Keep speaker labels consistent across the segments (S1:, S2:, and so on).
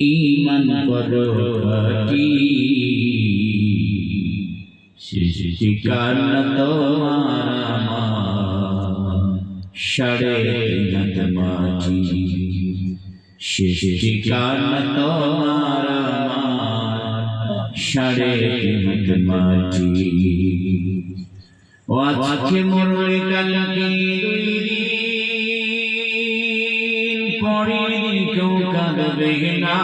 S1: ঈমান করো খাঁটি, সৃষ্টিকার তোমার আমার সাড়ে তিন হাত মাটি। সৃষ্টিকার তোমার আমার সাড়ে তিন হাত মাটি। ও আজকে মরলে কালকে দুই দিন পরে কেউ কাঁদবে না।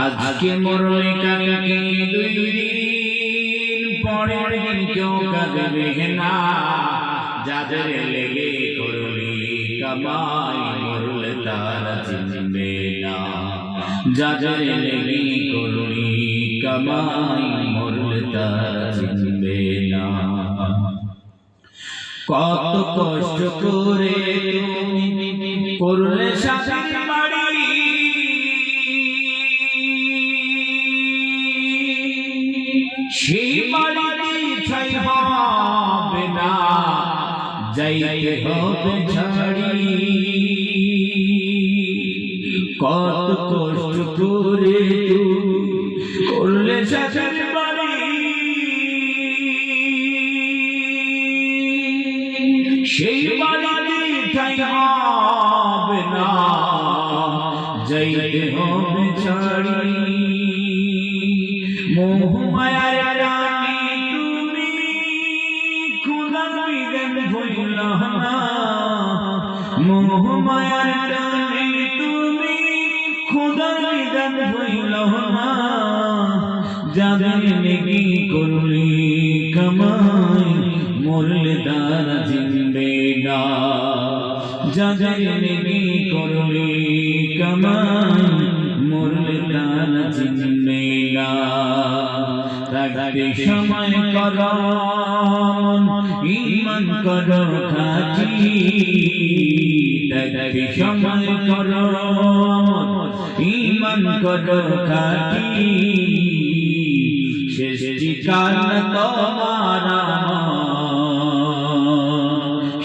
S1: আজকে মরলে কালকে দুই দিন পরের দিন কেউ কাঁদবে না। যাদের লেগে করলি কামাই মরলে তারা চিনবে না। যাদের লেগে করলি কামাই মরলে তারা চিনবে না। কত কষ্ট করে তুমি করলে শাশুড়ি বাড়ি, সেই বাড়িতে ছাই হবে না, যাইতে হবে ছাড়ি। কত কষ্ট করে তুমি করলে শাশুড়ি বাড়ি, সেই বাড়িতে ঠাই হবে না, যাইতে হবে ছাড়ি। মোহ মায়ার রানী তুমি খোদার বিধান ভুলিও না। মোহ মায়ার রানী তুমি খোদার বিধান ভুলিও না। যাদের নেকি করলি কামাই মরলে তারা চিনবে না। যাদের নেকি করলি কামাই মরলে তারা চিনবে না। থাকতে সময় করো ঈমান করো খাঁটি, থাকতে সময় করো ঈমান করো খাঁটি। শেষ ঠিকানা তোমার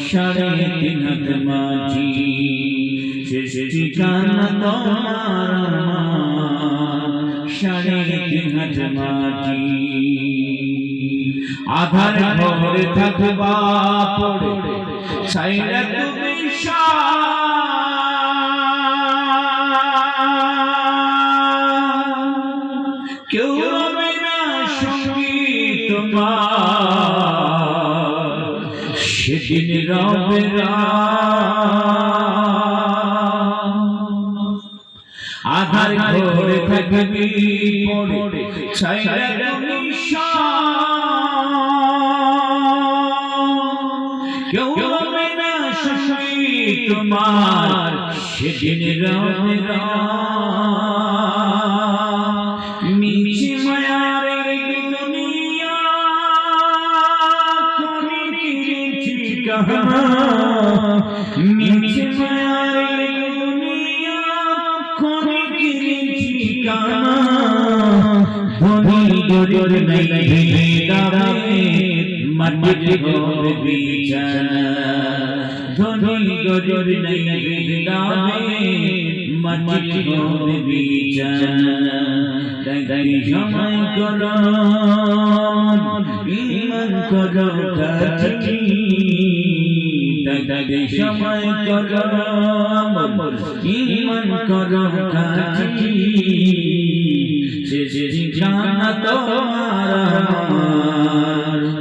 S1: সাড়ে তিন হাত মাটি। শেষ ঠিকানা তোমার সাড়ে তিন হাত মাটি। আধার ঘরে থাকবা পড়ে ছাইরা তুমি কেউ রবে না সঙ্গী তোমার, সেদিন রবে না। আধার ঘরে থাকবি পড়ে ছাইরা তুমি কেউ রবে না সঙ্গী তোমার, সেদিন রবে না। মিছি মায়ার দুনিয়া খনির ঠিকানা, মিছি মায়ার দুনিয়া খনির ঠিকানা। ধনী গরিব নাই ভেদাভেদ মাটিতে হবে বিছানা। ধনী গরিব নাই ভেদাভেদ মাটিতে হবে বিছানা। তাই সময় করো ঈমান করো খাঁটি, তাই সময় করো ঈমান করো খাঁটি। শেষ ঠিকানা তোমার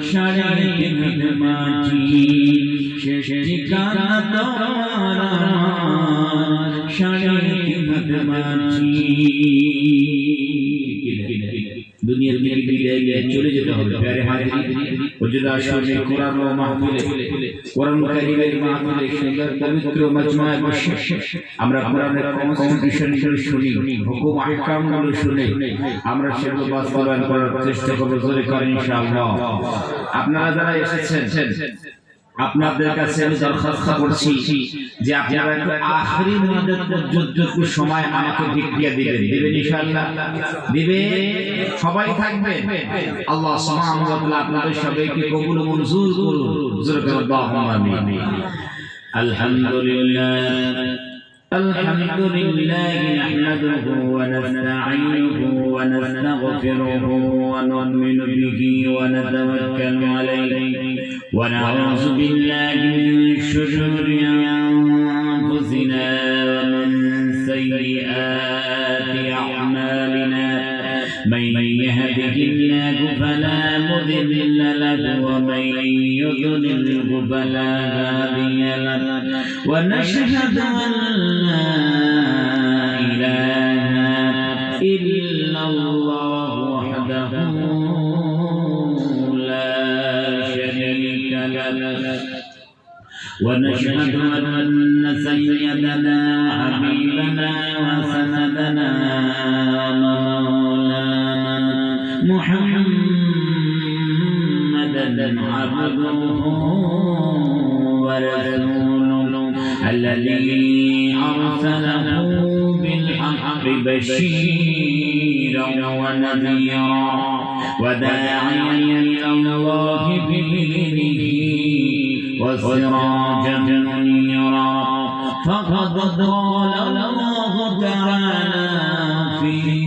S1: সাড়ে তিন হাত মাটি। শেষ ঠিকানা তোমার সাড়ে তিন হাত মাটি। দুনিয়ার থেকে বিদায় নিয়ে চলে যেতে হবে। প্যারে হাজির হুজুরা সামনে কোরআন ও মাহফিলে, কোরআন কারীমের মাহফিলে সুন্দর পবিত্র মজমায়ে বসে আমরা কোরআনের কন্ডিশনগুলো শুনি, হুকুম আহকামগুলো শুনে আমরা সেগুলো বাস্তবায়ন করার চেষ্টা করব জোরে করে ইনশাআল্লাহ। আপনারা যারা এসেছেন আপনাদের কাছে আমি দরখাস্ত করছি যে আপনারা একটু আখেরি মুনাজাত পর্যন্ত একটু সময় আমাকে ভিক্ষা দিবেন। দিবেন ইনশাআল্লাহ? দিবেন? সবাই থাকবেন? আল্লাহ সুবহানাহু ওয়া তাআলা আপনাদের সবাইকে কবুল ও মঞ্জুর করুন। জোরে করে আল্লাহুম্মা আমিন। আলহামদুলিল্লাহ الحمد لله نحمده ونستعينه ونستغفره ونؤمن به ونتوكل عليه ونعوذ بالله من شرور أنفسنا ومن سيئات أعمالنا من يهده الله فلا مضل له ومن يضلله فلا هادي له ونشهد أن لا إله إلا الله وحده لا شريك له ونشهد أن سيدنا وحبيبنا وسندنا مولانا محمدا عبده ورسوله الذي أرسله بالحق بشيرا ونذيرا وداعيا إلى الله بإذنه وسراجا منيرا فقد قال الله تعالى في